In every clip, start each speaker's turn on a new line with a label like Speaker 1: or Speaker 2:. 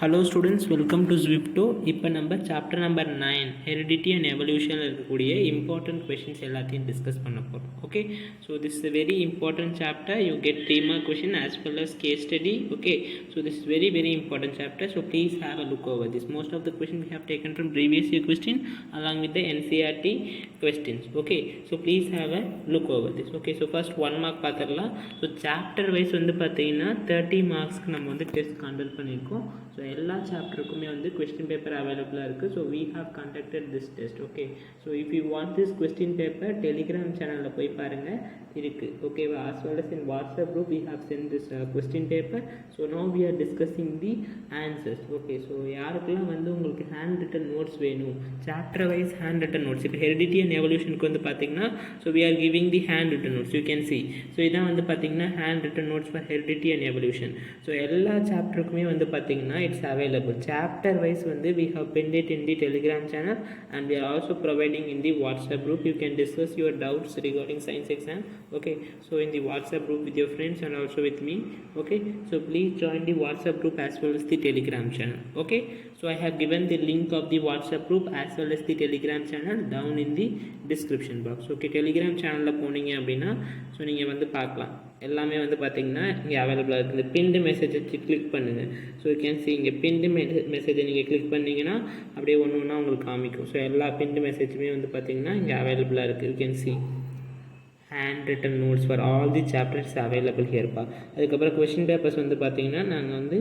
Speaker 1: Hello students, welcome to Zwifto. இப்போ நம்ம chapter number 9 heredity and evolution இருக்கக்கூடிய important questions எல்லாத்தையும் discuss பண்ண போறோம். Okay, so this is a very important chapter. You get 3 mark question as well as case study. Okay, so this is very important chapter, so please have a look over this. Most of the questions we have taken from previous year question along with the NCERT questions. Okay, so please have a look over this. Okay, so first 1 mark பார்த்திரலாம். So chapter wise வந்து பார்த்தீங்கன்னா 30 marksக்கு நம்ம வந்து test conduct பண்ணியிருக்கோம். So எல்லா சாப்டருக்குமே வந்து question paper அவைலபிளாக இருக்குது. So we have conducted this test. Okay, so if you want this question paper Telegram சேனலில் போய் பாருங்கள், இருக்குது. ஓகேவா? as well as in WhatsApp group we have sent this question paper. so now we are discussing the answers. okay, so யாருக்கெல்லாம் வந்து உங்களுக்கு hand written notes வேணும், chapter wise hand written notes, இப்போ heredity and evolutionக்கு வந்து பார்த்தீங்கன்னா so we are giving the hand written notes, you can see. so இதான் வந்து பார்த்தீங்கன்னா hand written notes for heredity and evolution. so எல்லா சாப்டருக்குமே வந்து பார்த்தீங்கன்னா it's available. chapter wise வந்து we have pinned it in the telegram channel and we are also providing in the WhatsApp group. you can discuss your doubts regarding science exam. okay, so in the WhatsApp group with your friends and also with me. okay, so please join the WhatsApp group as well as the telegram channel. okay, so I have given the link of the WhatsApp group as well as the telegram channel down in the description box. okay, telegram channel போனீங்க அப்படின்னா so நீங்கள் வந்து பார்க்கலாம், எல்லாமே வந்து பார்த்தீங்கன்னா இங்கே அவைலபிளாக இருக்குது. இந்த பின்டு மெசேஜ் வச்சு கிளிக் பண்ணுங்கள். ஸோ யூ கேன் சி இங்கே பின்டு மெசேஜை நீங்கள் கிளிக் பண்ணிங்கன்னா அப்படியே ஒன்று ஒன்றா உங்களுக்கு காமிக்கும். ஸோ எல்லா பின்டு மெசேஜுமே வந்து பார்த்தீங்கன்னா இங்கே அவைலபிளாக இருக்குது. You can C hand written notes for all the chapters available here பா. அதுக்கப்புறம் கொஸ்டின் பேப்பர்ஸ் வந்து பார்த்தீங்கன்னா நாங்கள் வந்து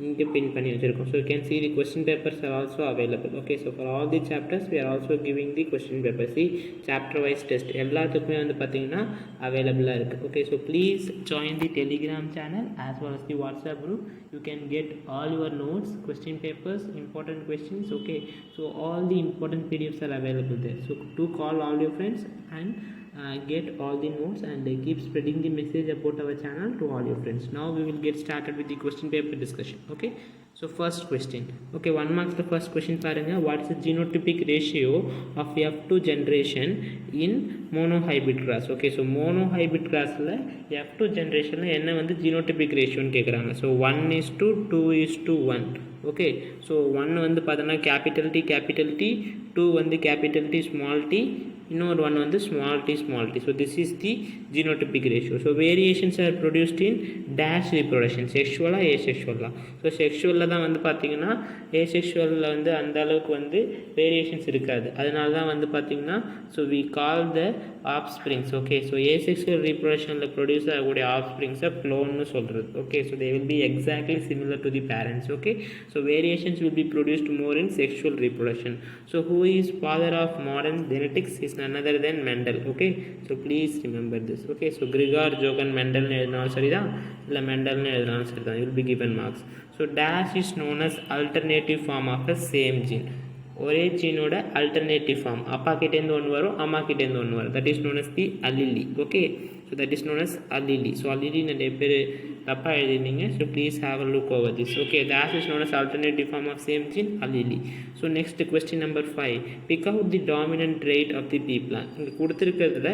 Speaker 1: இங்கே பின் பண்ணி வச்சுருக்கோம். So you can see the question papers are also available. okay, so for all the chapters we are also giving the question papers. see chapter wise test எல்லாத்துக்குமே வந்து பார்த்தீங்கன்னா அவைலபிளாக இருக்குது. okay, so please join the telegram channel as well as the WhatsApp group. you can get all your notes, question papers, important questions. okay, so all the important PDFs are available there. so do call all your friends and get all the notes and keep spreading the message about our channel to all your friends. now we will get started with the question paper discussion. okay, so first question. okay, 1 marks the first question பாருங்க. what is the genotypic ratio of F2 generation in monohybrid class? okay, so monohybrid classல F2 generationல என்ன வந்து genotypic ratio ன்னு கேக்குறாங்க. so 1:2:1. okay, so 1 வந்து பார்த்தோன்னா capital T, 2 வந்து capital T small t, இன்னொரு one வந்து small t. so this is the genotypic ratio. so variations are produced in dash reproduction, sexual asexual. so sexual தான் வந்து பார்த்தீங்கன்னா asexual வந்து அந்த அளவுக்கு வந்து variations இருக்காது. அதனால தான் வந்து பார்த்தீங்கன்னா so we call the offsprings. okay, so asexual reproductionல produce ஆகக்கூடிய offsprings clone னு சொல்றது. okay, so they will be exactly similar to the parents. okay, so variations will be produced more in sexual reproduction. so who is father of modern genetics is none other than Mendel. okay, so please remember this. okay, so Gregor Johann Mendel னு எழுதினாலும் சரிதான், இல்லை மெண்டல்னு எழுதினாலும் சரிதான், you will be given marks. so dash is known as alternative form of the same gene. ஒரே ஜீனோட alternative form, அப்பா கிட்டேருந்து ஒன்று வரும், அம்மா கிட்டேருந்து ஒன்று வரும், that is known as the allele. Okay, so that is known as allele. So allele நிறைய பேர் தப்பாக எழுதிருந்தீங்க. So please have a look over this. Okay, that is known as alternative form of same gene, allele. So next question number 5. Pick out the dominant trait of the pea plant. இங்கே கொடுத்துருக்கிறதுல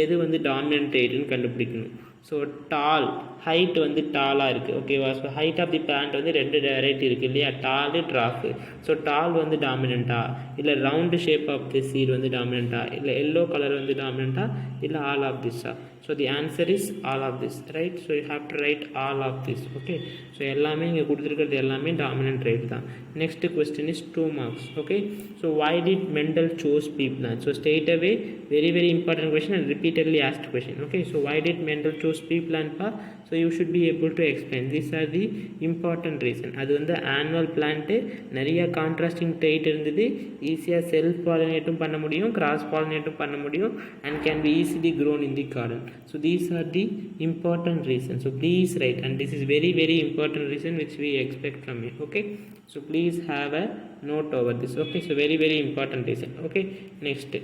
Speaker 1: எது வந்து dominant ட்ரெய்ட்னு கண்டுபிடிக்கணும். So டால், height வந்து டாலாக இருக்குது. ஓகேவா? So height of the plant வந்து 2 வெரைட்டி இருக்குது இல்லையா, டாலு ட்ராஃபு. ஸோ டால் வந்து டாமினண்ட்டா, இல்லை round shape of the seed வந்து டாமினண்ட்டா, இல்லை எல்லோ கலர் வந்து டாமினண்ட்டா, இல்லை ஆல் ஆஃப் திஸ்ஸா? So the answer is all of this, right? So you have to write all of this. Okay, so எல்லாமே இங்கே கொடுத்துருக்கிறது எல்லாமே டாமினன்ட் ரைட் தான். Next question is 2 marks. Okay, so why did Mendel chose pea plant? So straight away very important question and repeatedly asked question. okay, so why did Mendel chose pea plant pa? so you should be able to explain. these are the important reason. அது வந்து annual plant, நிறைய contrasting trait இருந்தது, ஈஸியாக self பாலினேட்டும் பண்ண முடியும், cross பாலினேட்டும் பண்ண முடியும், and can be easily grown in the garden. so these are the important reasons. so please write, and this is very important reason which we expect from you. okay, so please have a note over this. okay, so very important reason. okay, next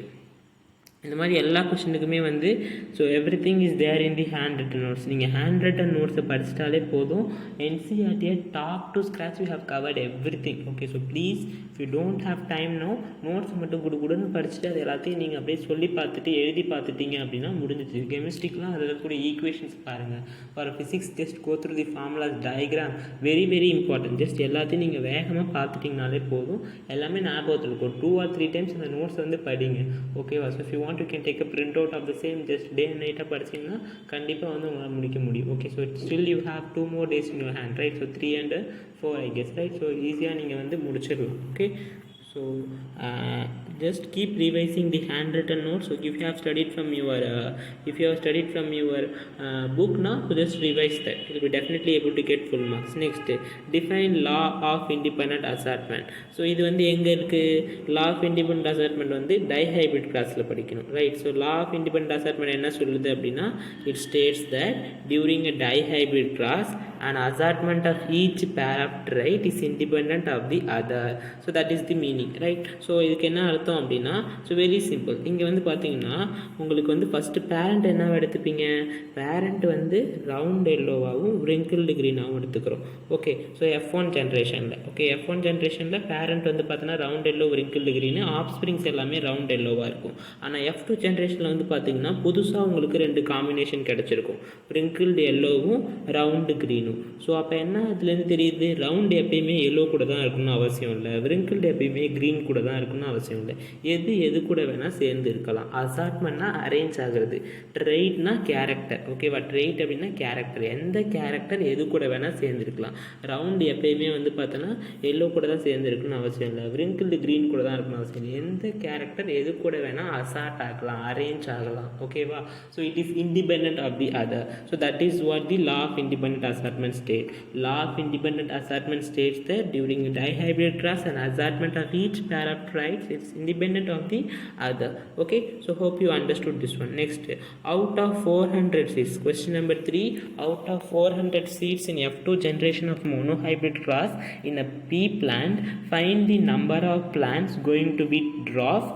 Speaker 1: இந்த மாதிரி எல்லா கொஷினுக்குமே வந்து so everything is there in the hand written notes. நீங்கள் hand written நோட்ஸை படிச்சிட்டாலே போதும். என்சிஆர்டியை top to scratch you have covered everything. Okay, so please if you don't have time no, notes மட்டும் கொடுன்னு படிச்சுட்டு அது எல்லாத்தையும் நீங்கள் அப்படியே சொல்லி பார்த்துட்டு எழுதி பார்த்துட்டீங்க அப்படின்னா முடிஞ்சிச்சு. கெமிஸ்ட்ரிக்கெலாம் அதில் இருக்கக்கூடிய ஈக்குவேஷன்ஸ் பாருங்கள். For physics just go through the formulas, diagram, very very important. Just எல்லாத்தையும் நீங்கள் வேகமாக பார்த்துட்டிங்கனாலே போதும், எல்லாமே ஞாபகத்தில் இருக்கும். 2 or 3 times அந்த நோட்ஸ் வந்து படிங்க. ஓகேவா? So if you want you can take a print out of the same, just day and நைட்டாக படிச்சிங்கன்னா கண்டிப்பாக வந்து உங்களால் முடிக்க முடியும். Okay, so still you have 2 more days in your hand, right? So 3 and 4 I guess, right? So ஈஸியாக நீங்கள் வந்து முடிச்சிடலாம். Okay, so just keep revising the handwritten notes. So if you have studied from your book now, so just revise that. You will be definitely able to get full marks. Next, define law of independent assortment. So இது வந்து எங்க இருக்கு? law of independent assortment வந்து dihybrid classல படிக்கணும், right? So law of independent assortment என்ன சொல்லுது அப்படின்னா, it states that during a dihybrid class an assortment of each pair of trait is independent of the other. So that is the meaning, right? So இதுக்கு என்ன அர்த்தம் அப்படின்னா, so very simple. இங்கே வந்து பார்த்தீங்கன்னா உங்களுக்கு வந்து ஃபஸ்ட்டு பேரண்ட் என்னவா எடுத்துப்பீங்க? பேரண்ட் வந்து ரவுண்ட் எல்லோவாகவும் wrinkled greenாகவும் எடுத்துக்கிறோம். ஓகே, ஸோ F1 ஜென்ரேஷனில், ஓகே, F1 ஜென்ரேஷனில் பேரண்ட் வந்து பார்த்தீங்கன்னா round yellow wrinkled green, offsprings எல்லாமே ரவுண்ட் எல்லோவாக இருக்கும். ஆனால் F2 ஜென்ரேஷனில் வந்து பார்த்தீங்கன்னா புதுசாக உங்களுக்கு 2 காம்பினேஷன் கிடச்சிருக்கும், wrinkled எல்லோவும் ரவுண்டு க்ரீனும். ஸோ அப்போ என்ன அதுலேருந்து தெரியுது? ரவுண்ட் எப்பயுமே எல்லோ கூட தான் இருக்கணும்னு அவசியம் இல்லை, wrinkled எப்பயுமே க்ரீன் கூட தான் இருக்குன்னு அவசியம் இல்லை. எது கூட வேணால் சேர்ந்து இருக்கலாம். அசார்ட்மெண்ட்னா அரேஞ்ச் ஆகுறது, ட்ரெய்ட்னா கேரக்டர். ஓகேவா? ட்ரெய்ட் அப்படின்னா கேரக்டர், எந்த கேரக்டர் எது கூட வேணால் சேர்ந்துருக்கலாம். ரவுண்ட் எப்பயுமே வந்து பார்த்தோன்னா எல்லோ கூட தான் சேர்ந்துருக்குன்னு அவசியம் இல்லை, wrinkled க்ரீன் கூட தான் இருக்குன்னு அவசியம் இல்லை. எந்த கேரக்டர் எது கூட வேணால் அசார்ட் ஆகலாம், அரேஞ்ச் ஆகலாம். ஓகேவா? So it is independent of the other. So that is what the law of independent assortment state. Law of independent assortment states that during a dihybrid class an assortment of each pair of traits is independent of the other. Okay, so hope you understood this one. Next, out of 400 seeds, question number 3, out of 400 seeds in F2 generation of monohybrid class in a pea plant, find the number of plants going to be dwarf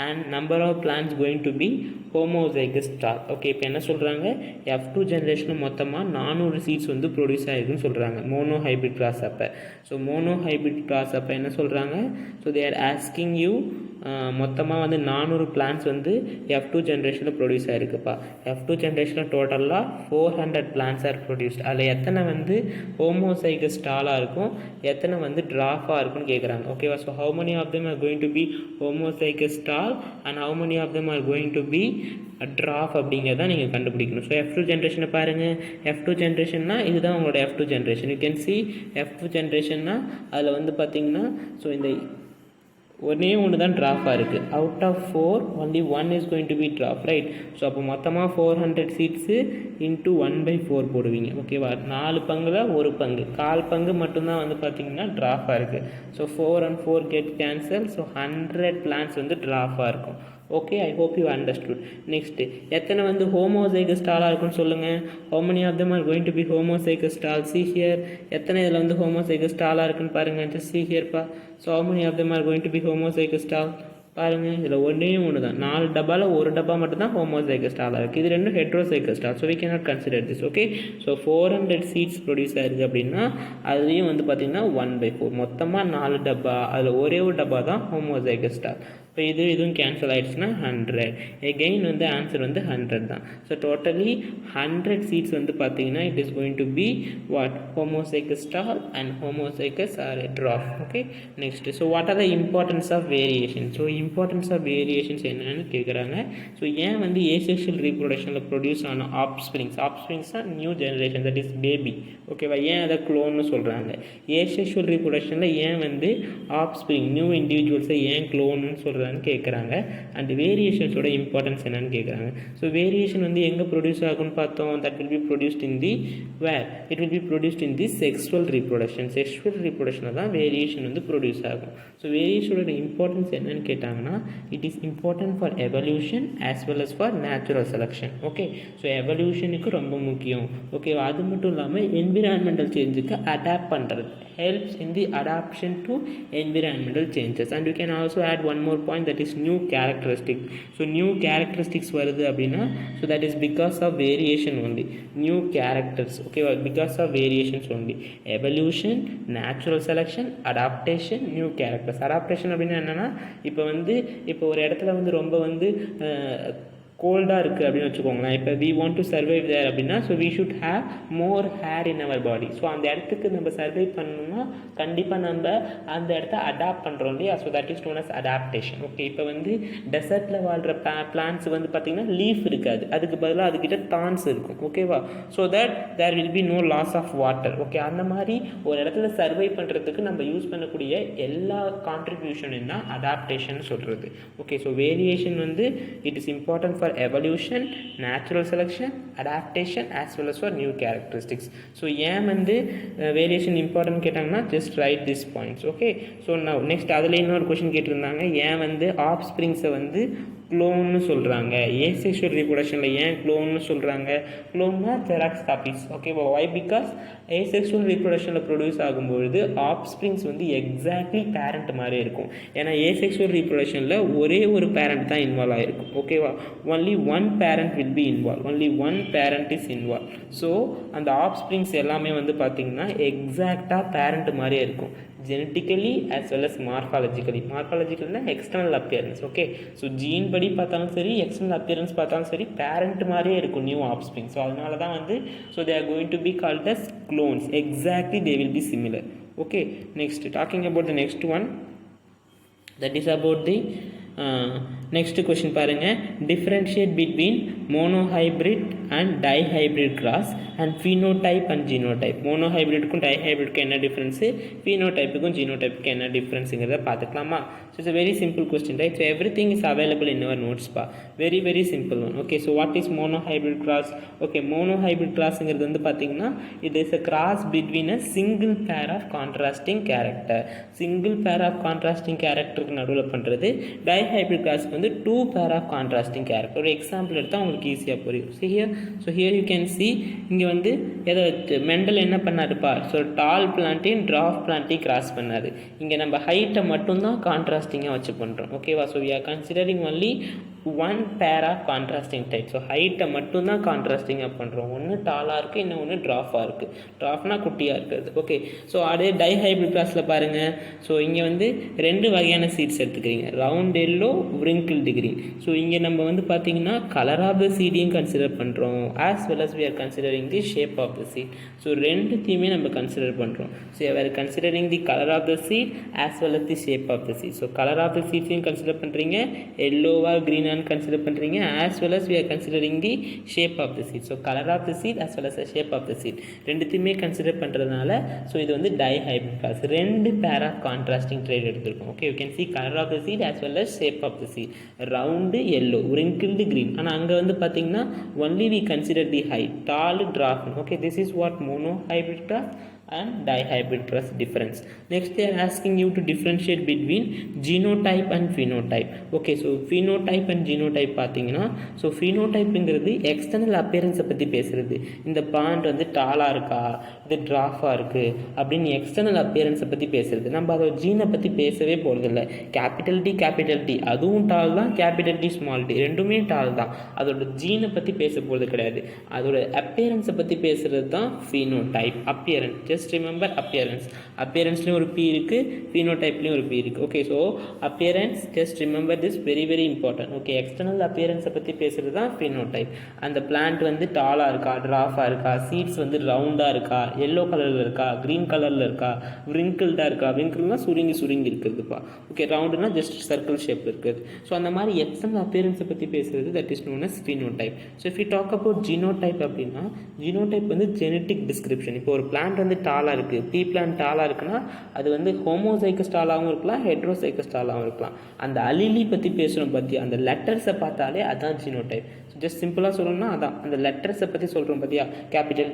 Speaker 1: and number of plants going to be homozygous star. Okay, இப்போ என்ன சொல்கிறாங்க? F2 ஜென்ரேஷனில் மொத்தமாக 400 seeds வந்து produce ஆகிருக்குன்னு சொல்கிறாங்க mono hybrid class அப்போ. So mono hybrid class அப்போ என்ன சொல்கிறாங்க? So they are asking you மொத்தமாக வந்து 400 பிளான்ஸ் வந்து F2 ஜென்ரேஷனில் ப்ரொடியூஸ் ஆகிருக்குப்பா. F2 ஜென்ரேஷனில் டோட்டலாக 400 பிளான்ஸ் ஆர் ப்ரொடியூஸ்ட். அதில் எத்தனை வந்து ஹோமோசைகஸ் ஸ்டாலாக இருக்கும், எத்தனை வந்து ட்ராஃபாக இருக்குன்னு கேட்குறாங்க. ஓகேவா? So how many of them are going to be homozygous stall and how many of them are going to be trough அப்படிங்கிறத நீங்கள் கண்டுபிடிக்கணும். ஸோ F2 ஜென்ரேஷனை பாருங்கள். F2 ஜென்ரேஷன்னா இதுதான் உங்களோட F2 generation. You can C F2 ஜென்ரேஷன்னா அதில் வந்து பார்த்தீங்கன்னா ஸோ இந்த ஒன்றே ஒன்று தான் ட்ராஃபாக இருக்குது. Out of 4 only 1 is going to be dwarf, right? So அப்போ மொத்தமாக 400 சீட்ஸு இன்ட்டு 1/4 போடுவீங்க. ஓகேவா? 4 பங்கில் 1 பங்கு, 1/4 பங்கு மட்டும்தான் வந்து பார்த்திங்கன்னா ட்ராஃபாக இருக்குது. So 4 and 4 get cancel. So 100 plants வந்து ட்ராஃபாக இருக்கும். Okay, I hope you understood. Next எத்தனை வந்து ஹோமோசைகஸ் ஸ்டாலாக இருக்குன்னு சொல்லுங்கள். how many of them are going to be homozygous stall? see here, எத்தனை இதில் வந்து ஹோமோசைகஸ் ஸ்டாலாக இருக்குன்னு பாருங்கள். just see here பா. so how many of them are going to be homozygous stall? பாருங்கள், இதில் ஒன்று தான், 4 டப்பாவில் 1 டப்பா மட்டும்தான் ஹோமோசைகஸ் ஸ்டாலாக இருக்குது, இது 2 heterozygous tall. So we cannot consider this. Okay, so 400 seeds produce ஆகிருக்கு அப்படின்னா அதுலேயும் வந்து பார்த்திங்கன்னா 1/4, மொத்தமாக 4 டப்பா, அதில் ஒரே ஒரு டப்பா தான் ஹோமோசைகஸ் ஸ்டால். இப்போ இதுவும் கேன்சல் ஆகிடுச்சுன்னா 100. எகெயின் வந்து ஆன்சர் வந்து 100 தான். ஸோ டோட்டலி 100 சீட்ஸ் வந்து பார்த்தீங்கன்னா it is going to be what? Homozygous tall and homozygous are dwarf. Okay, next, so what are the importance of variation? So importance of variations என்னன்னு கேட்குறாங்க. So ஏன் வந்து asexual ரீப்ரொடக்ஷனில் produce ஆன ஆஃப்ஸ்ப்ரிங்ஸ் தான் new generation, that is baby. ஓகேவா? ஏன் அதை க்ளோன்னு சொல்கிறாங்க? ஏசெக்ஷுவல் ரீப்ரொடக்ஷனில் ஏன் வந்து ஆஃப்ஸ்ப்ரிங் நியூ இண்டிவிஜுவல்ஸை ஏன் க்ளோன்னு சொல்கிறாங்க கேட்குறாங்க. அண்ட் வேரியேஷன்ஸோட இம்பார்ட்டன்ஸ் என்னன்னு கேட்குறாங்க. ஸோ வேரியேஷன் வந்து எங்கே ப்ரொடியூஸ் ஆகும்னு பார்த்தோம். That will be produced in the where? It will be produced in the sexual reproduction. Sexual ரீப்ரொடக்ஷனில் தான் வேரியேஷன் வந்து ப்ரொடியூஸ் ஆகும். ஸோ வேரியேஷனோட இம்பார்ட்டன்ஸ் என்னன்னு கேட்டாங்கன்னா it is important for evolution as well as for natural selection. Okay, so எவல்யூஷனுக்கு ரொம்ப முக்கியம். Okay, அது மட்டும் இல்லாமல் என்விரான்மெண்டல் சேஞ்சுக்கு அடாப்ட் பண்ணுறது, helps in the adaptation to environmental changes. And you can also add one more point, that is new characteristic. So new characteristics வருது அப்படின்னா, so that is because of variation only, new characters, okay, because of variations only. Evolution, natural selection, adaptation, new characters. adaptation அப்படின்னா என்னன்னா, இப்போ ஒரு இடத்துல ரொம்ப கோல்டாக இருக்குது அப்படின்னு வச்சுக்கோங்களேன். இப்போ we want to survive there அப்படின்னா, so we should have more hair in our body. So அந்த இடத்துக்கு நம்ம சர்வைவ் பண்ணணும்னா கண்டிப்பாக நம்ம அந்த இடத்த அடாப்ட் பண்ணுறோம் இல்லையா. So that is known as adaptation. Okay, இப்போ டெசர்ட்டில் வாழ்கிற பிளான்ட்ஸ் பார்த்திங்கன்னா லீஃப் இருக்காது, அதுக்கு பதிலாக அதுக்கிட்ட தான்ஸ் இருக்கும். ஓகேவா. So that there will be no loss of water. Okay, அந்த மாதிரி ஒரு இடத்துல சர்வைவ் பண்ணுறதுக்கு நம்ம யூஸ் பண்ணக்கூடிய எல்லா கான்ட்ரிபியூஷனும் தான் அடாப்டேஷன் சொல்கிறது. Okay, so variation it is important for evolution, natural selection, adaptation as well as for new characteristics. So ஏன் variation important கேட்டாங்கன்னா just write these points. Okay, so now next அதில் இன்னொரு கொஷின் கேட்டிருந்தாங்க, ஏன் ஆஃப்ஸ்ப்ரிங்ஸை க்ளோன்னு சொல்கிறாங்க, ஏசெக்ஷுவல் ரீப்ரொடக்ஷனில் ஏன் க்ளோன்னு சொல்கிறாங்க. க்ளோன்னா Xerox copies. Okay, why? Because asexual ரீப்ரொடக்ஷனில் ப்ரொடியூஸ் ஆகும்பொழுது ஆஃப்ஸ்ப்ரிங்ஸ் எக்ஸாக்ட்லி பேரண்ட் மாதிரி இருக்கும். ஏன்னா ஏசெக்ஷுவல் ரீப்ரொடக்ஷனில் ஒரே ஒரு பேரண்ட் தான் இன்வால்வ் ஆகிருக்கும். ஓகேவா, only one parent will be involve, only one parent is involve. So அந்த ஆஃப்ஸ்ப்ரிங்ஸ் எல்லாமே பார்த்திங்கன்னா எக்ஸாக்டாக பேரண்ட் மாதிரியே இருக்கும், genetically as well as morphologically. morphologicalனா external appearance. Okay, so gene படி பார்த்தாலும் சரி, எக்ஸ்டர்னல் அப்பியரன்ஸ் பார்த்தாலும் சரி, பேரண்ட் மாதிரியே இருக்கும் நியூ ஆஃப்ஸ்ப்ரிங். ஸோ அதனால தான் so they are going to be called as clones. exactly they will be similar. okay, next talking about the next one, that is about the next question பாருங்க, differentiate between monohybrid and dihybrid cross and phenotype and genotype. monohybridக்கும் dihybridக்கும் என்ன difference, phenotypeக்கும் genotypeக்கும் என்ன டிஃப்ரென்ஸுங்கிறத பார்த்துக்கலாமா. So it's a very simple question, right? so everything is available in our notes பா. very simple one. okay, so what is monohybrid cross? okay, monohybrid crossங்கிறது பார்த்தீங்கன்னா it is a cross between a single pair of contrasting character. single pair of contrasting characterக்கு நடுவில் பண்ணுறது. dihybrid cross two pair of contrasting character. ஒரு example எடுத்தால் உங்களுக்கு ஈஸியாக புரியும். So here you can see, இங்கே எதை மெண்டல் என்ன பண்ணாருப்பா, ஸோ டால் பிளான்ட்டையும் ட்ராஃப் பிளான்ட்டையும் கிராஸ் பண்ணார். இங்கே நம்ம ஹைட்டை மட்டும்தான் கான்ட்ராஸ்டிங்காக வச்சு பண்ணுறோம். ஓகேவா. So we are considering only one pair of contrasting type. So ஹைட்டை மட்டும்தான் கான்ட்ராஸ்டிங்காக பண்ணுறோம். ஒன்று டாலாக இருக்குது, இன்னொன்று ட்ராஃபாக இருக்குது. ட்ராஃப்னா குட்டியாக இருக்கிறது. ஓகே, ஸோ அதே டைஹைப்ரிட் கிளாஸில் பாருங்கள். ஸோ இங்கே ரெண்டு வகையான சீட்ஸ் எடுத்துக்கிறீங்க, round yellow, wrinkled green. So இங்கே நம்ம பார்த்தீங்கன்னா கலர் ஆஃப் த சீடையும் கன்சிடர் பண்ணுறோம், as well as we are considering the shape of the seed. So ரெண்டுத்தையுமே நம்ம கன்சிடர் பண்ணுறோம். So we are considering the color of the seed as well as the shape of the seed. So colour of the சீட்ஸையும் consider பண்ணுறீங்க, எல்லோவா க்ரீனான்னு consider பண்ணுறீங்க, as well as we are considering the shape of the seed. So colour of the seed as well as the shape of the seed ரெண்டுத்தையுமே consider பண்ணுறதுனால so இது dihybrid cross. ரெண்டு pair of contrasting trait எடுத்துருக்கோம். Okay, you can see colour of the seed as well as shape of the seed. Round yellow, wrinkled green. ஆனால் அங்கே பார்த்தீங்கன்னா only we consider the height, tall, dwarf. okay, this is what monohybrid class and dihybrid cross difference. Next they are asking you to differentiate between genotype and phenotype. okay, so phenotype and genotype பார்த்தீங்கன்னா, so phenotypeங்கிறது external அப்பியரன்ஸை பற்றி பேசுகிறது. இந்த plant டாலாக இருக்கா, இது ட்ராஃபாக இருக்குது அப்படின்னு external அப்பியரன்ஸை பற்றி பேசுகிறது. நம்ம அதோட ஜீனை பற்றி பேசவே போகிறதில்ல. கேபிட்டல் டி அதுவும் டால் தான், கேபிட்டல் டி ஸ்மால் டி ரெண்டுமே டால் தான். அதோட ஜீனை பற்றி பேச போகிறது கிடையாது. அதோட அப்பியரன்ஸை பற்றி பேசுகிறது தான் phenotype. Appearance, just remember appearance. appearanceலையும் ஒரு p இருக்குது, phenotypeலையும் ஒரு p இருக்குது. Okay, so appearance, just remember this, very important. ஓகே, எக்ஸ்டர்னல் அப்பியரன்ஸை பற்றி பேசுகிறது தான் phenotype. அந்த பிளான்ட் டாலாக இருக்கா, ட்ராஃபாக இருக்கா, சீட்ஸ் ரவுண்டாக இருக்கா, எல்லோ கலரில் இருக்கா, க்ரீன் கலரில் இருக்கா, wrinkled-ஆக இருக்கா. wrinkledனா சுருங்கி இருக்குதுப்பா. ஓகே, ரவுண்டுனா ஜஸ்ட் சர்க்கிள் ஷேப் இருக்குது. ஸோ அந்த மாதிரி எக்ஸ்டர்னல் அப்பியரன்ஸை பற்றி பேசுகிறது that is known as phenotype. So if you talk about genotype அப்படின்னா, ஜீனோடைப் ஜெனட்டிக் டிஸ்கிரிப்ஷன். இப்போ ஒரு பிளான்ட் டாலாக இருக்குது, பீ பிளான்ட் டாலாக இருக்குன்னா அது ஹோமோசைக்கஸ் டாலாகவும் இருக்கலாம், ஹெட்ரோசைக்கஸ் டாலாகவும் இருக்கலாம். அந்த அலிலி பற்றி பேசுகிறோம் பார்த்தியா, அந்த லெட்டர்ஸை பார்த்தாலே அதான் ஜீனோடைப். ஜஸ்ட் சிம்பிளாக சொல்லணும்னா அதான் அந்த லெட்டர்ஸை பற்றி சொல்கிறோம் பார்த்தியா, capital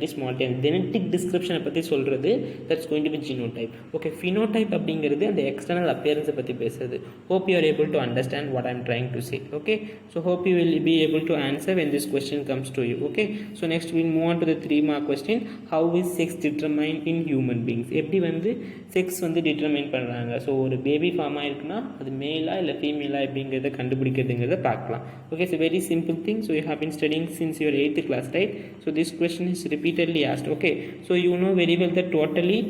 Speaker 1: T small T, genetic டிஸ்கிரிப்ஷனை பற்றி சொல்கிறது that's going to be genotype. Okay, phenotype அப்படிங்கிறது அந்த எக்ஸ்டர்னல் அப்பியரன்ஸை பற்றி பேசுறது. Hope you are able to understand what I am trying to say. Okay, so hope you will be able to answer when this question comes to you. okay, so next we'll move on to the 3 mark question. How is is sex determined in human beings? எப்படி வந்து sex வந்து determine பண்ணுறாங்க. So ஒரு baby form ஆயிருக்குன்னா அது மேலா இல்லை ஃபீமேலா எப்படிங்கிறத கண்டுபிடிக்கிறதுங்கிறத பார்க்கலாம். Okay, so very simple thing. So you have been studying since your 8th class, right? So this question is repeatedly asked. Okay, so you know very well that totally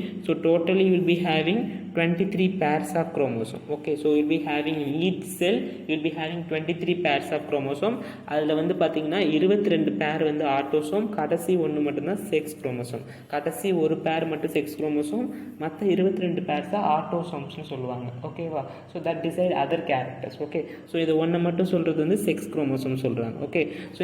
Speaker 1: you will be having 23 pairs of chromosome. Okay, so you will be having in each cell you will be having 23 pairs of chromosome. அதில் வந்து பார்த்தீங்கன்னா 22 பேர் வந்து autosome, கடைசி ஒன்று மட்டும்தான் sex chromosome. கடைசி ஒரு பேர் மட்டும் செக்ஸ் குரோமோசோம், மற்ற 22 பேர்ஸ் தான் ஆட்டோசோம்ஸ்னு சொல்லுவாங்க. ஓகேவா? So that decide other characters. Okay, so இதை ஒன்றை மட்டும் சொல்கிறது வந்து செக்ஸ் குரோமோசோம் சொல்கிறாங்க. ஓகே, ஸோ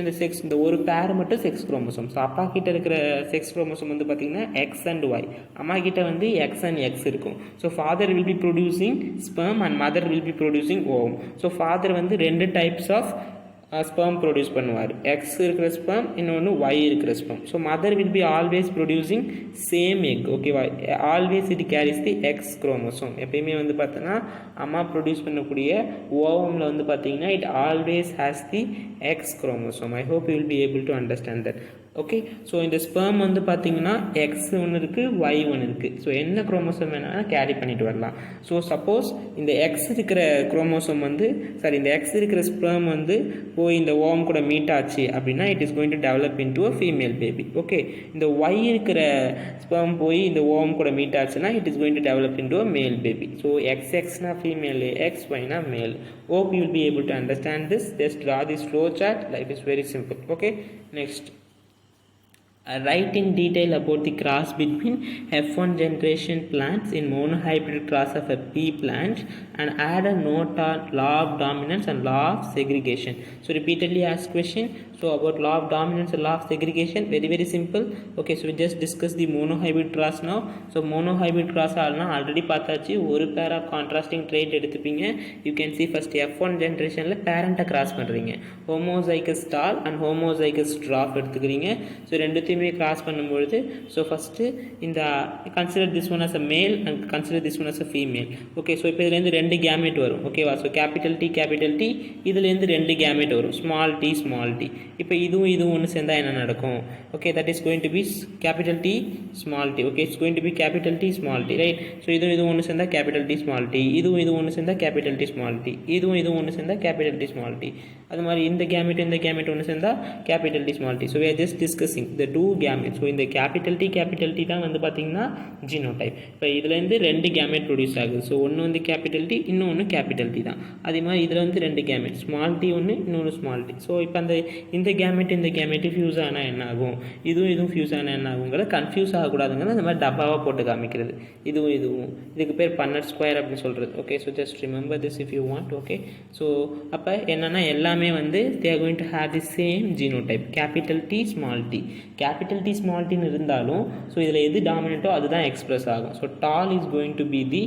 Speaker 1: இந்த ஒரு பேர் மட்டும் செக்ஸ் குரோமோசோம். ஸோ அப்பா கிட்ட இருக்கிற செக்ஸ் குரோமோசோம் வந்து பார்த்தீங்கன்னா எக்ஸ் அண்ட் ஒய், அம்மா கிட்ட வந்து எக்ஸ் அண்ட் எக்ஸ் இருக்கும். So father will be producing sperm and mother will be producing ovum. So father வந்து ரெண்டு டைப்ஸ் ஆஃப் ஸ்பெர்ம் ப்ரொடியூஸ் பண்ணுவார். எக்ஸ் இருக்கிற ஸ்பெர்ம், இன்னொன்று ஒய் இருக்கிற sperm. So mother will be always producing same egg. ஓகேவா? Always it carries the X chromosome. எப்பயுமே வந்து பார்த்தோன்னா அம்மா ப்ரொடியூஸ் பண்ணக்கூடிய ஓவமில் வந்து பார்த்தீங்கன்னா it always has the X chromosome. I hope you will be able to understand that. Okay, so இந்த ஸ்பெர்ம் வந்து பார்த்தீங்கன்னா எக்ஸ் ஒன்று இருக்குது, ஒய் ஒன்று இருக்குது. ஸோ என்ன குரோமோசோம் வேணாலும் கேரி பண்ணிட்டு வரலாம். ஸோ சப்போஸ் இந்த எக்ஸ் இருக்கிற குரோமோசோம் வந்து இந்த எக்ஸ் இருக்கிற ஸ்பெர்ம் வந்து போய் இந்த ஓம் கூட மீட் ஆச்சு அப்படின்னா it is going to develop into a female baby. Okay, இந்த ஒய் இருக்கிற ஸ்பெர்ம் போய் இந்த ஓம் கூட மீட் ஆச்சுன்னா it is going to develop into அ மேல் பேபி. ஸோ எக்ஸ்னா ஃபீமேல், எக்ஸ் ஒய்னா மேல். Hope you will be able to understand this. Just draw this flow chart. Life is very simple. Okay, next. Write in detail about the cross between F1 generation plants in monohybrid cross of a pea plant and add a note on law of dominance and law of segregation. So repeatedly asked question. So about law of dominance and law of segregation, very simple. Okay, so we just discuss the monohybrid cross now. So monohybrid cross already பார்த்தாச்சு. ஒரு pair of contrasting trait எடுத்துப்பீங்க. You can see first F1 generationல parent cross பண்றீங்க. homozygous tall and homozygous dwarf எடுத்துக்கிறீங்க. So ரெண்டுத்தையுமே cross பண்ணும்பொழுது so first இந்த consider this one as a male and consider this one as a female. Okay, so இப்போ இதுல இருந்து ரெண்டு gamete வரும். ஓகேவா? So capital T இதுல இருந்து ரெண்டு gamete வரும், small t. இப்போ இதுவும் ஒன்று சேர்ந்தா என்ன நடக்கும்? Okay, that is going to be capital T small t. Okay, it's going to be capital T small t, right? So இதுவும் ஒன்று சேர்ந்தா capital T small t, இதுவும் ஒன்று சேர்ந்தா capital T small t, இதுவும் ஒன்று சேர்ந்தா capital T small t. அது மாதிரி இந்த gamete ஒன்று சேர்ந்தா capital T small t. So we are just discussing the two gametes. So இந்த capital T தான் வந்து பார்த்தீங்கன்னா ஜீனோடைப். இப்போ இதுலேருந்து ரெண்டு கேமெட் ப்ரொடியூஸ் ஆகுது. ஸோ ஒன்று வந்து capital T, இன்னொன்று capital T தான். அதே மாதிரி இதில் வந்து ரெண்டு கேமெட், ஸ்மால் t ஒன்று, இன்னொன்று ஸ்மால் t. ஸோ இப்போ இந்த கேமெட் ஃபியூஸ் ஆனால் என்ன ஆகும், இதுவும் ஃபியூஸ் ஆனால் என்ன ஆகுங்கிற கன்ஃபியூஸ் ஆகக்கூடாதுங்கிறது அந்த மாதிரி டப்பாவாக போட்டு காமிக்கிறது. இதுவும் இதுக்கு பேர் பன்னட் ஸ்கொயர் அப்படின்னு சொல்கிறது. Okay, so just remember this if you want. Okay, so அப்போ என்னென்னா எல்லாமே வந்து they are going to have the same genotype, capital T small t. Capital T small tன்னு இருந்தாலும் ஸோ இதில் எது டாமினண்ட்டோ அதுதான் எக்ஸ்பிரஸ் ஆகும். So tall is going to be the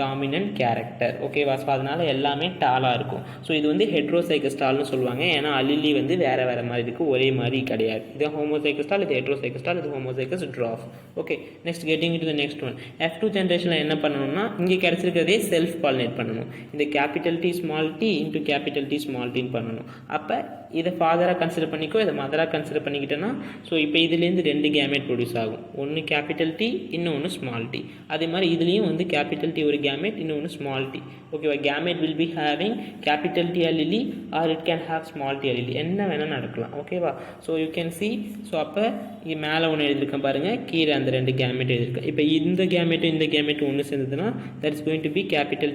Speaker 1: dominant character. ஓகேவா? ஸோ அதனால் எல்லாமே டாலாக இருக்கும். ஸோ இது வந்து ஹெட்ரோசைகஸ் டால்னு சொல்லுவாங்க. ஏன்னா அலிலி வந்து வேறு மாதிரி இருக்குது, ஒரே மாதிரி கிடையாது. இது ஹோமோசைகஸ் டால், இது ஹெட்ரோசைகஸ் டால், இது homozygous trough. Okay, next getting to the next one. F2 ஜென்ரேஷனில் என்ன பண்ணணும்னா இங்கே கிடச்சிருக்கிறதே செல்ஃப் பாலினேட் பண்ணணும். இந்த capital T small t into capital T small tன்னு பண்ணணும். அப்போ இதை ஃபாதராக கன்சிடர் பண்ணிக்கோ, இதை மதராக கன்சிடர் பண்ணிக்கிட்டேன்னா ஸோ இப்போ இதுலேருந்து ரெண்டு கேமெட் ப்ரொடியூஸ் ஆகும். ஒன்று கேபிட்டல் T, இன்னொன்று ஸ்மால் t. அதே மாதிரி இதுலேயும் வந்து கேபிட்டல் T ஒரு கேமெட், இன்னொன்று ஸ்மால் t. ஓகேவா? Gamete will be having capital T allele R it can have small t allele. என்ன வேணால் நடக்கலாம். ஓகேவா? So you can C. So அப்போ இங்கே மேலே ஒன்று எழுதியிருக்கேன் பாருங்கள், கீழே அந்த ரெண்டு கேமெட் எழுதியிருக்கேன். இப்போ இந்த கேமெட்டு ஒன்று சேர்ந்ததுன்னா that is going to be capital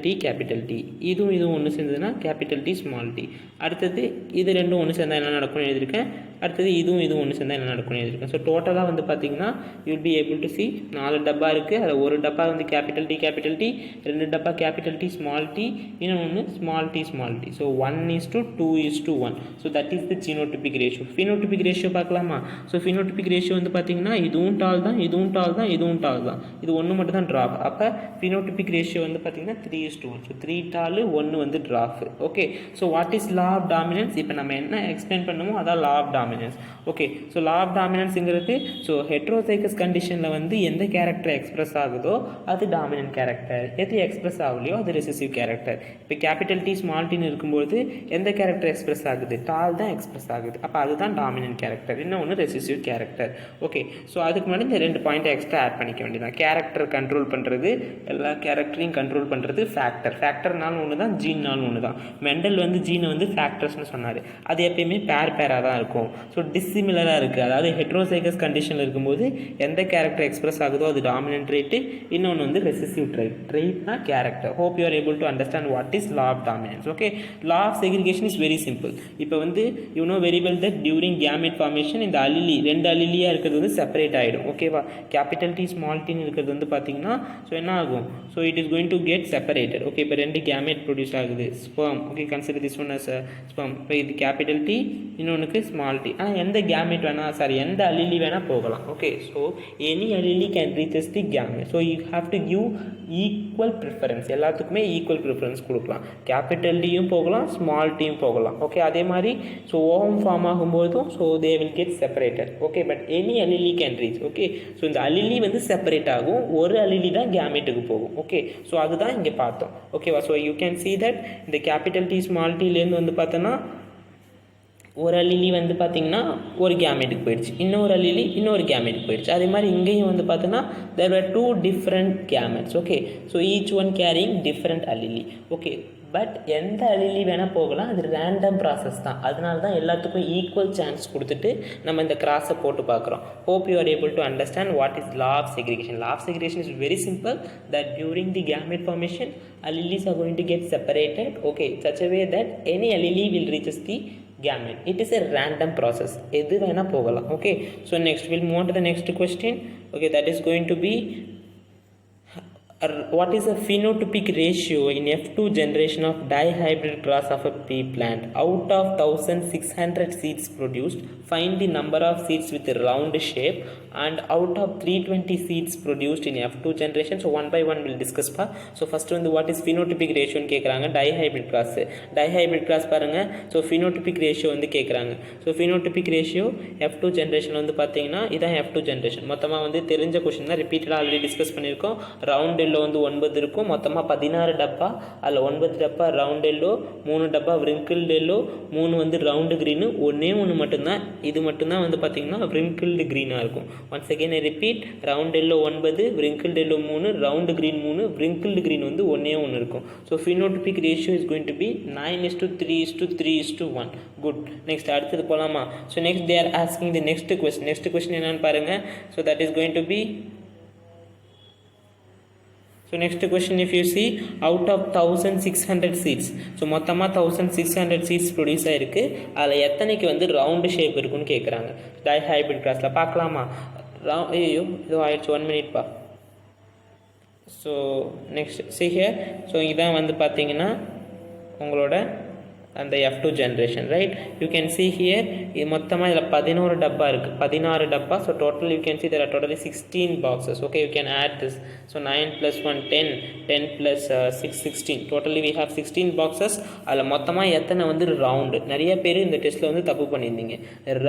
Speaker 1: T. இதுவும் ஒன்று சேர்ந்ததுன்னா கேபிட்டல் T ஸ்மால் t. அடுத்தது இது ரெண்டும் ஒன்று சேர்ந்தால் என்ன நடக்கும்னு எழுதியிருக்கேன். அடுத்தது இதுவும் ஒன்று சேர்ந்தால் என்ன நடக்கும்னு எழுதியிருக்கேன். ஸோ டோட்டலாக வந்து பார்த்தீங்கன்னா you will be able to C 4 டப்பா இருக்குது. அதில் ஒரு டப்பா வந்து கேபிட்டல் T, ரெண்டு டப்பா கேபிட்டல் T ஸ்மால் t, இன்னொன்று small t. So 1:2:1. So that is the genotypic ratio. ஃபினோடிபிக் ratio பார்க்கலாமா? ஸோ ஃபினோடிபிக் ரேஷியோ வந்து பார்த்தீங்கன்னா இதுவும் டால் தான். இது ஒன்று மட்டும் தான் ட்ராப். அப்போ ஃபினோடிபிக் ரேஷியோ வந்து பார்த்தீங்கன்னா 3:1. ஸோ 3 டால் 1 வந்து dwarf. Okay, so what is law of dominance? இப்போ நம்ம என்ன என்ன எக்ஸ்பிளைன் பண்ணமோ அதான் law of dominance. Okay, so law of டாமினன்ஸுங்கிறது ஸோ ஹெட்ரோசைகஸ் கண்டிஷனில் வந்து எந்த கேரக்டர் எக்ஸ்பிரஸ் ஆகுதோ அது டாமினன்ட் கேரக்டர், எது எக்ஸ்பிரஸ் ஆகலையோ அது ரெசிசிவ் கேரக்டர். இப்போ கேபிட்டல் டி ஸ்மால் டின்னு இருக்கும்போது எந்த கேரக்டர் எக்ஸ்பிரஸ் ஆகுது? டால் தான் எக்ஸ்பிரஸ் ஆகுது. அப்போ அதுதான் டாமினன்ட் கேரக்டர், இன்னொன்று ரெசிசிவ் கேரக்டர். ஓகே, ஸோ அதுக்கு முன்னாடி இந்த 2 பாயிண்ட்டை எக்ஸ்ட்ரா ஆட் பண்ணிக்க வேண்டியதான். கேரக்டர் கண்ட்ரோல் பண்ணுறது, எல்லா கேரக்டரையும் கண்ட்ரோல் பண்ணுறது ஃபேக்டர்னாலும் ஒன்று தான், ஜீன்னாலும் ஒன்று தான். மெண்டல் வந்து ஜீனை வந்து ஃபேக்டர்ஸ்னு சொன்னார். அது எப்பயுமே பேராக தான் இருக்கும். ஸோ டிஸ்சிமிலராக இருக்குது. அதாவது ஹெட்ரோசைகஸ் கண்டிஷனில் இருக்கும்போது எந்த கேரக்டர் எக்ஸ்பிரஸ் ஆகுதோ அது டாமினன்ட் ட்ரைட்டு, இன்னொன்று வந்து ரெசிசிவ் ட்ரைட்னா character. Hope you are able to understand what is law of dominance. Okay, law of segregation is very simple. இப்போ வந்து you know very well that during gamete formation இந்த allele 2 அலிலியாக இருக்கிறது வந்து separate ஆகிடும். ஓகேவா, கேபிட்டல் டி ஸ்மால் டின்னு இருக்கிறது வந்து பார்த்தீங்கன்னா ஸோ என்ன ஆகும்? So it is going to get separated. Okay, இப்போ 2 கேமெட் ப்ரொடியூஸ் ஆகுது, sperm. Okay, consider this one as sperm. இப்போ இது கேபிட்டல் டி, இன்னொன்றுக்கு ஸ்மால் டி. ஆனால் எந்த கேமெட் வேணால் எந்த அலிலி வேணால் போகலாம். Okay, so any allele can reaches the gamete. So you have to give equal preference, எல்லாத்துக்குமே ஈக்குவல் ப்ரிஃபரன்ஸ் கொடுக்கலாம். கேபிட்டல் டியும் போகலாம், ஸ்மால் டியும் போகலாம். ஓகே, அதே மாதிரி ஸோ ஓம் form ஆகும்போதும் so they will get separated. Okay, but any allele can reach. Okay, so இந்த அலிலி வந்து செப்பரேட் ஆகும், ஒரு அலிலி தான் கேமெட்டுக்கு போகும். ஓகே, ஸோ அதுதான் இங்கே பார்த்தோம். ஓகேவா, so you can see that இந்த கேபிட்டல் டி ஸ்மால் டிலேருந்து வந்து பார்த்தோன்னா ஒரு அலிலி வந்து பார்த்திங்கன்னா ஒரு கேமெட்டுக்கு போயிடுச்சு, இன்னொரு அலிலி இன்னொரு கேமெட்டுக்கு போயிடுச்சு. அதே மாதிரி இங்கேயும் வந்து பார்த்தோன்னா there were 2 different gametes. Okay, so each one carrying different allele. Okay, but எந்த அலிலி வேணால் போகலாம், அது ரேண்டம் ப்ராசஸ் தான். அதனால தான் எல்லாத்துக்கும் ஈக்குவல் சான்ஸ் கொடுத்துட்டு நம்ம இந்த கிராஸை போட்டு பார்க்குறோம். Hope you are able to understand what is law of segregation. Law of segregation is very simple, that during the gamete formation alleles are going to get separated. Okay, such a way that any allele will reaches the gamete. It is a random process, எது வேணால் போகலாம். Okay, so next we'll move on to the next question. Okay, that is going to be what is the phenotypic ratio in F2 generation of dihybrid cross of a pea plant? Out of 1600 seeds produced, find the number of seeds with a round shape, and out of 320 seeds produced in F2 generation. So one by one we'll discuss pa. So first வந்து what is phenotypic ratio னு கேக்குறாங்க. dihybrid cross பாருங்க. So phenotypic ratio வந்து கேக்குறாங்க. So phenotypic ratio F2 generation வந்து பாத்தீங்கன்னா இதான் F2 generation. மொத்தமா வந்து தெரிஞ்ச क्वेश्चन தான், ரிப்பீட்டடா ஆல்ரெடி டிஸ்கஸ் பண்ணிருக்கோம். ரவுண்ட் எல்லோ வந்து 9 இருக்கும், மொத்தமாக 16 டப்பா. அதில் 9 டப்பா ரவுண்ட் எல்லோ, 3 டப்பா விரிங்கிள்டு எல்லோ, 3 வந்து ரவுண்டு க்ரீனு, ஒன்று மட்டும்தான் இது மட்டும்தான் வந்து பார்த்திங்கன்னா விரிங்கிள்டு க்ரீனாக இருக்கும். Once again I repeat, round yellow 9, wrinkled yellow 3, round green 3, wrinkled green வந்து ஒன்று இருக்கும். So phenotypic ratio is going to be 9:3:3:1. Good. Next அடுத்தது போகலாமா? So next they are asking the next question என்னன்னு பாருங்கள். So that is going to be So next question, if you see, out of 1600 seeds, so மொத்தமாக 1600 seeds produce ஆகிருக்கு. அதில் எத்தனைக்கு வந்து round shape இருக்குன்னு கேட்குறாங்க. டைஹைபிரிட் கிராஸில் பார்க்கலாமா? ஐயோ இதோ ஆயிடுச்சு, 1 minute பா. So next see here, so இதான் வந்து பார்த்தீங்கன்னா உங்களோட அந்த F2 generation, right? You can see here மொத்தமாக இதில் 11 டப்பா இருக்குது, 16 டப்பா. So total you can see there are totally 16 boxes. Okay, you can add this. So 9 plus 1 10, 10 plus 6 16. Totally we have 16 boxes. அதில் மொத்தமாக எத்தனை வந்து ரவுண்டு? நிறைய பேர் இந்த டெஸ்ட்டில் வந்து தப்பு பண்ணியிருந்தீங்க.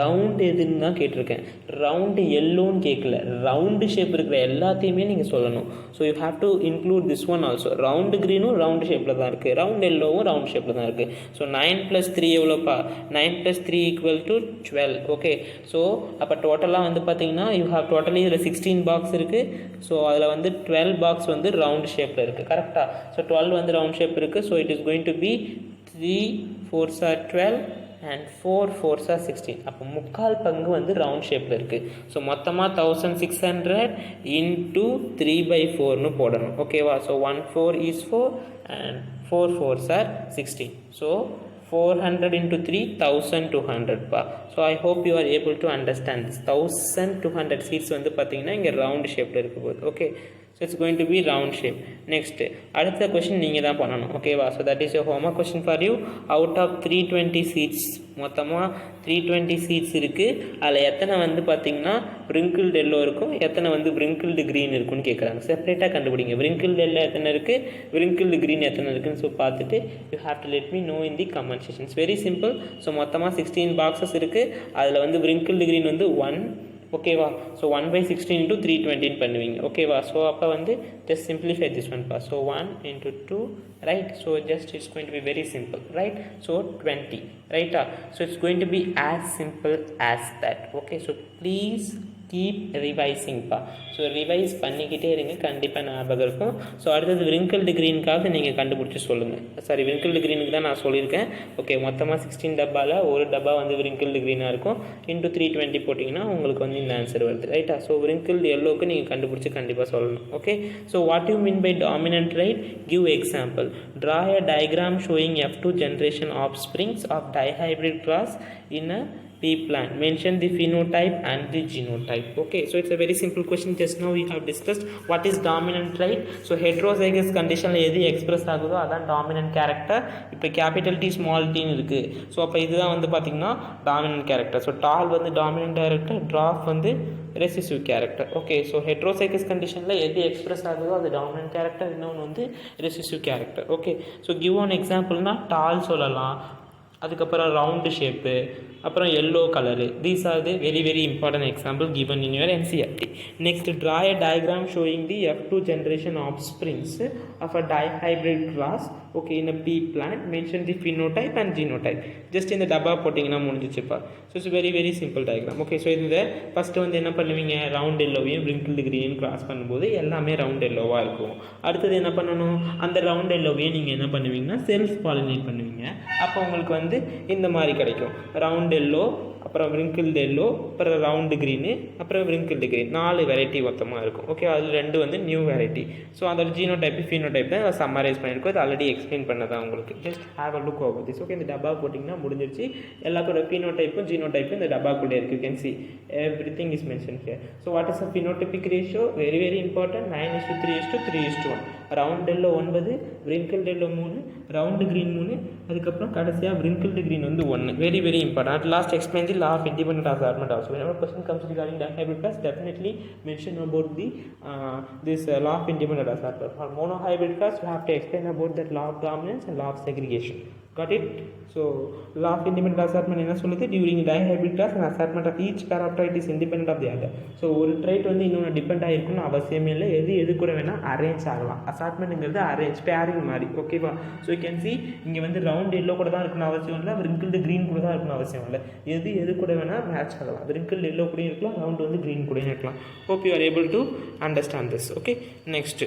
Speaker 1: ரவுண்டு எதுன்னு தான் கேட்டிருக்கேன், ரவுண்டு எல்லோன்னு கேட்கல. ரவுண்டு ஷேப் இருக்கிற எல்லாத்தையுமே நீங்கள் சொல்லணும். So you have to include this one also. Round க்ரீனும் ரவுண்டு ஷேப்பில் தான் இருக்குது, ரவுண்டு எல்லோவும் ரவுண்டு ஷேப்பில் தான் இருக்குது. ஸோ 9 plus 3 எவ்வளோப்பா? 9 plus 3 equal to 12. Okay, so அப்போ டோட்டலாக வந்து பார்த்தீங்கன்னா யூ ஹேவ் டோட்டலி இதில் 16 பாக்ஸ் இருக்குது. ஸோ அதில் வந்து 12 பாக்ஸ் வந்து ரவுண்ட் ஷேப்பில் இருக்குது, கரெக்டாக? ஸோ 12 வந்து ரவுண்ட் ஷேப் இருக்குது. So it is going to be 3 4s are 12 and 4 4s are 16. அப்போ முக்கால் பங்கு வந்து ரவுண்ட் ஷேப்பில் இருக்குது. ஸோ மொத்தமாக 1600 into 3/4னு போடணும். ஓகேவா? So 1 4 is 4 and 4 4s are 16. So 400 into 3 1200 பா. So I hope you are able to understand this. 1200 seeds வந்து பார்த்தீங்கன்னா இங்கே ரவுண்ட் ஷேப்பில் இருக்க போகுது. Okay, So it's going to be round shape. Next, அடுத்த question நீங்கள் தான் பண்ணணும். ஓகேவா? So that is your homework question for you. Out of 320 seats, மொத்தமாக 320 seats இருக்குது. அதில் எத்தனை வந்து பார்த்தீங்கன்னா wrinkled yellow இருக்கும், எத்தனை வந்து wrinkled green இருக்குன்னு கேட்குறாங்க. செப்பரேட்டாக கண்டுபிடிங்க. wrinkled yellow எத்தனை இருக்குது, wrinkled green எத்தனை இருக்குன்னு ஸோ பார்த்துட்டு you have to let me know in the comment section. It's very simple. So மொத்தமாக 16 boxes இருக்குது. அதில் வந்து wrinkled green வந்து 1. ஓகேவா? ஸோ 1/16 into 320 பண்ணுவீங்க. ஓகேவா? ஸோ அப்போ வந்து just simplify this one part. So 1 into 2, right? So just it's going to be very simple, right? So 20, right? So it's going to be as simple as that. Okay, so please keep revising பா. So revise பண்ணிக்கிட்டே இருங்க, கண்டிப்பாக ஞாபகம் இருக்கும். So அடுத்தது wrinkled greenக்காக நீங்கள் கண்டுபிடிச்சி சொல்லுங்கள். சாரி, wrinkled greenக்கு தான் நான் சொல்லியிருக்கேன். ஓகே, மொத்தமாக 16 டப்பாவில் ஒரு டப்பா வந்து wrinkled greenாக இருக்கும். இன்ட்டு 320 போட்டிங்கன்னா உங்களுக்கு வந்து இந்த ஆன்சர் வருது, ரைட்டா? ஸோ wrinkled yellowக்கு நீங்கள் கண்டுபிடிச்சி கண்டிப்பாக சொல்லணும். Okay, so what you mean by dominant right? Give example. Draw a diagram showing F2 generation offsprings of dihybrid class in a pea plant. Mention the phenotype and the genotype. Okay, so it's a very simple question. Just now we have discussed what is dominant trait. So heterozygous condition la edhu express agudho adan dominant character. இப்போ capital T small t னு இருக்கு. So அப்போ இதுதான் வந்து பார்த்தீங்கன்னா dominant character. So tall வந்து dominant character, dwarf வந்து recessive character. Okay, so heterozygous condition la எது express ஆகுதோ அது dominant character, இன்னொன்று வந்து recessive character. Okay, so give one example na tall சொல்லலாம், அதுக்கப்புறம் ரவுண்டு ஷேப்பு, அப்புறம் yellow colour. These are the very very important example given in your NCERT. Next, draw a diagram showing the F2 generation offsprings of a dihybrid class, okay, in a pea plant. Mention the phenotype and genotype. Just இந்த டப்பா போட்டிங்கன்னா முடிஞ்சிச்சுப்பா. So it's very very simple diagram. Okay, so இந்த first வந்து என்ன பண்ணுவீங்க, round எல்லோவையும் wrinkled green cross பண்ணும்போது எல்லாமே ரவுண்ட் எல்லோவாக இருக்கும். அடுத்தது என்ன பண்ணணும், அந்த ரவுண்ட் எல்லோவையும் நீங்கள் என்ன பண்ணுவீங்கன்னா செல்ஃப் பாலினேட் பண்ணுவீங்க. அப்போ உங்களுக்கு வந்து இந்த மாதிரி கிடைக்கும். ரவுண்ட் எல்லோ, அப்புறம் wrinkled yellow, அப்புறம் ரவுண்டு க்ரீனு, அப்புறம் wrinkled green, 4 வெரைட்டி மொத்தமாக இருக்கும். ஓகே, அதில் 2 வந்து நியூ வெரைட்டி. ஸோ அதோட ஜீனோடைப்பு ஃபீனோடைப் தான் சம்மரைஸ் பண்ணியிருக்கோம். இது ஆல்ரெடி எக்ஸ்பிளைன் பண்ணதான் உங்களுக்கு. Just have a look over this. Okay, இந்த டப்பா போட்டிங்கன்னா முடிஞ்சிருச்சு. எல்லாத்தோட ஃபீனோடைப்பும் ஜீனோடைப்பும் இந்த டப்பாக்குள்ளே இருக்குது. You can C everything is mentioned here. So what is a phenotypic ratio? Very very important. 9:3:3:1. Round yellow 9, wrinkled yellow 3, round green 3, அதுக்கப்புறம் கடைசியாக wrinkled green வந்து 1. Very very important. At last explain the law of independent assortment also. Whenever question comes regarding dihybrid class, definitely mention about the this law of independent assortment. For monohybrid class, you have to explain about that law of dominance and law of segregation. Got it? So law of independent assortment என்ன சொல்லுது? During dihybrid class, an assortment of each pair of trait is independent of the other. So ஒரு trait வந்து இன்னொன்று depend ஆகிருக்குன்னு அவசியமே இல்லை. எது கூட வேணால் அரேஞ்ச் ஆகலாம். அசார்ட்மெண்ட்டுங்கிறது அரேஞ்ச் பேரிங் மாதிரி. ஓகேவா? ஸோ யூ கேன் சி இங்கே வந்து ரவுண்ட் எல்லோ கூட தான் இருக்கணும் அவசியம் இல்லை, wrinkled green கூட தான் இருக்கணும் அவசியம் இல்லை. எது கூட வேணால் மேட்ச் ஆகலாம். wrinkled yellow கூடயும் இருக்கலாம், ரவுண்டு வந்து க்ரீன் கூடயும் இருக்கலாம். Hope you are able to understand this. Okay, next,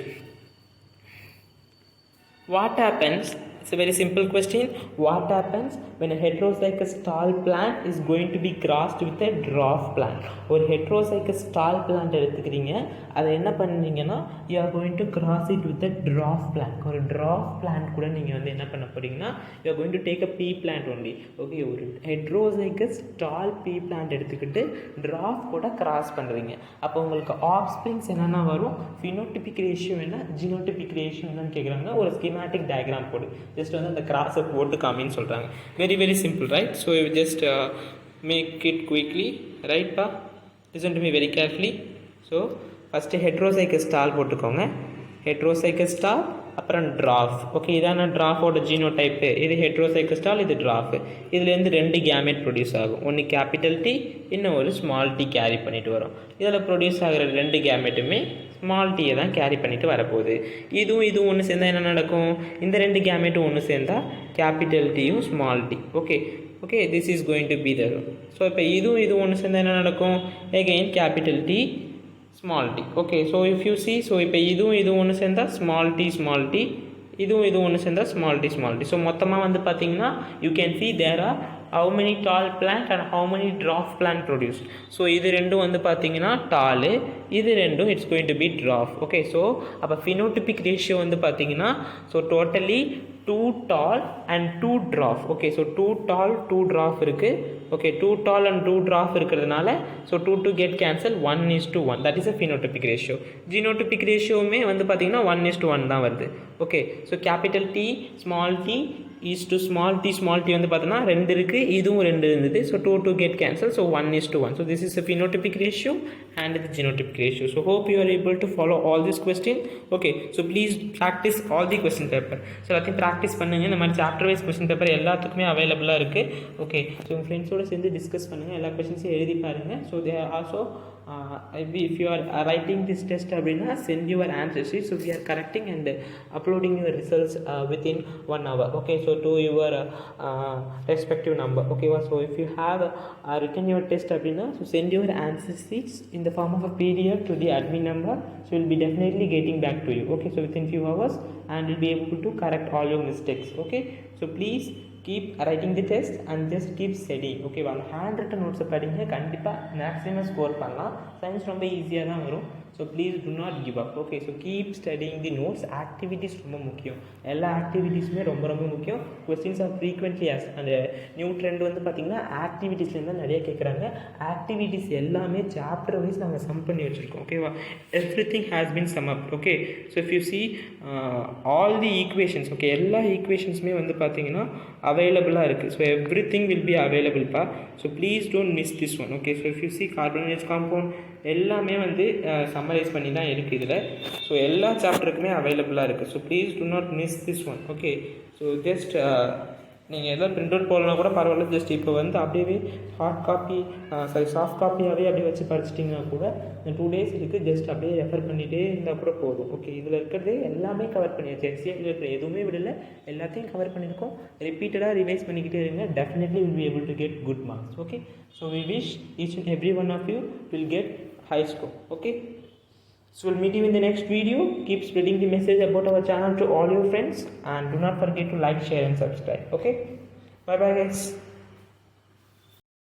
Speaker 1: what happens? It's a very simple question. What happens when a heterozygous tall plant is going to be crossed with a dwarf plant? ஒரு heterozygous tall plant எடுத்துக்கிறீங்க, அதை என்ன பண்ணுறீங்கன்னா you are going to cross it with a dwarf plant. ஒரு dwarf plant கூட நீங்கள் வந்து என்ன பண்ண போகிறீங்கன்னா you are going to take a pea plant only. Okay, ஒரு heterozygous tall pea plant எடுத்துக்கிட்டு dwarf கூட கிராஸ் பண்ணுறீங்க. அப்போ உங்களுக்கு ஆஃப்ஸ்ப்ரிங்ஸ் என்னென்னா வரும், phenotypic ratio என்ன, genotypic ratio என்னன்னு கேட்குறாங்க. ஒரு ஸ்கீமேட்டிக் டயக்ராம் போடு, ஜஸ்ட் வந்து அந்த கிராஸை போட்டு காமின்னு சொல்கிறாங்க. Very very simple, right? So you just make it quickly, right பா? Listen to me very carefully. So first heterozygous tall போட்டுக்கோங்க. ஹெட்ரோசைக்கஸ் டால், அப்புறம் ட்ராஃப். ஓகே, இதான ட்ராஃபோட ஜீனோ டைப்பு. இது ஹெட்ரோசைக்கஸ் டால், இது ட்ராஃபு. இதுலேருந்து 2 கேமெட் ப்ரொடியூஸ் ஆகும். ஒன்று கேபிட்டல் டி, இன்னும் ஒரு ஸ்மால் டி கேரி பண்ணிட்டு வரும். இதில் ப்ரொடியூஸ் ஆகிற 2 கேமெட்டுமே ஸ்மால் டீயை தான் கேரி பண்ணிவிட்டு வரப்போகுது. இதுவும் ஒன்று சேர்ந்தால் என்ன நடக்கும், இந்த 2 கேமெட்டும் ஒன்று சேர்ந்தால் கேபிட்டல் டியும் small T. Okay, this is going to be the. So இப்போ இதுவும் ஒன்று சேர்ந்தால் என்ன நடக்கும், again capital T small T. Okay, so if you see, so இப்போ இதுவும் ஒன்று சேர்ந்தால் ஸ்மால் டி, இதுவும் ஒன்று சேர்ந்தால் ஸ்மால் டி. ஸோ மொத்தமாக வந்து பார்த்தீங்கன்னா you can see there are how many tall plant and how many dwarf plant produced. So இது ரெண்டும் வந்து பார்த்தீங்கன்னா டாலு, இது ரெண்டும் it's going to be dwarf. Okay, so அப்போ phenotypic ratio வந்து பார்த்தீங்கன்னா so totally 2 tall and 2 dwarf. Okay, so 2 tall 2 dwarf இருக்கு. Okay, 2 tall and 2 dwarf இருக்கிறதுனால so 2 get cancel, 1:1. That is a phenotypic ratio. Genotypic ratio மே வந்து பார்த்தீங்கன்னா 1:1 தான் வருது. Okay, so capital T small t is to small t வந்து பார்த்தோன்னா 2 இருக்குது, இதுவும் 2 இருந்தது. So 2 get cancel, so 1:1. So this is a phenotypic ratio and the genotypic ratio. So hope you are able to follow all this question. Okay, so please practice all the question paper. So எல்லாத்தையும் practice பண்ணுங்கள். இந்த மாதிரி chapter wise question paper எல்லாத்துக்குமே அவைலபிளாக இருக்குது. Okay, so உங்கள் ஃப்ரெண்ட்ஸோடு சேர்ந்து டிஸ்கஸ் பண்ணுங்கள், எல்லா கொஸ்டின்ஸையும் எழுதி பாருங்கள். So they are also if you are writing this test அப்படின்னா send your answer sheet. So we are correcting and uploading your results within 1 hour. Okay, so to your respective number. Okay, so if you have written your test அப்படின்னா so send your answer sheets in the form of a PDF to the admin number. So we'll be definitely getting back to you. Okay, so within few hours and we'll be able to correct all your mistakes. Okay, so please keep writing the test and just keep studying. Okay, வாங்க hand written நோட்ஸை படிங்க, கண்டிப்பாக maximum score பண்ணலாம். Science ரொம்ப ஈஸியாக தான் வரும். So please to not give up. Okay, so keep studying the notes. Activities ரொம்ப முக்கியம், எல்லா ஆக்டிவிட்டீஸுமே ரொம்ப ரொம்ப முக்கியம். கொஸ்டின்ஸ் ஆர் ஃப்ரீக்வெண்ட்லி ஆஸ் அந்த நியூ ட்ரெண்ட் வந்து பார்த்திங்கன்னா ஆக்டிவிட்டீஸ்லேருந்து தான் நிறைய கேட்குறாங்க. ஆக்டிவிட்டீஸ் எல்லாமே சாப்டர் வைஸ் நாங்கள் சம் பண்ணி வச்சுருக்கோம். ஓகேவா, everything has been sum up. Okay, so if you see all the equations, okay, எல்லா ஈக்குவேஷன்ஸுமே வந்து பார்த்திங்கன்னா அவைலபிளாக இருக்குது. So everything will be அவைலபிள்ப்பா. So please don't miss this one. Okay, so if you see carbonate compound எல்லாமே வந்து summarise பண்ணி தான் இருக்குது இதில். ஸோ எல்லா சாப்டருக்குமே அவைலபிளாக இருக்குது. So please to not miss this one. Okay, so just நீங்கள் எதாவது பிரிண்ட் அவுட் போடலனா கூட பரவாயில்ல, ஜஸ்ட் இப்போ வந்து அப்படியே ஹார்ட் காப்பி சாஃப்ட் காப்பியாகவே அப்படியே வச்சு படிச்சிட்டிங்கன்னா கூட 2 days இருக்குது, ஜஸ்ட் அப்படியே ரெஃபர் பண்ணிகிட்டே இருந்தால் கூட போதும். ஓகே, இதில் இருக்கிறது எல்லாமே கவர் பண்ணியாச்சு. என்சிஆர்டியில் இருக்கிற எதுவுமே விடலை, எல்லாத்தையும் கவர் பண்ணியிருக்கோம். ரிப்பீட்டடாக ரிவைஸ் பண்ணிக்கிட்டே இருங்க, definitely will be able to get good marks. Okay, so we wish each and every one of you will get high score. Okay, so we'll meet you in the next video. Keep spreading the message about our channel to all your friends and do not forget to like, share and subscribe. Okay, bye bye guys.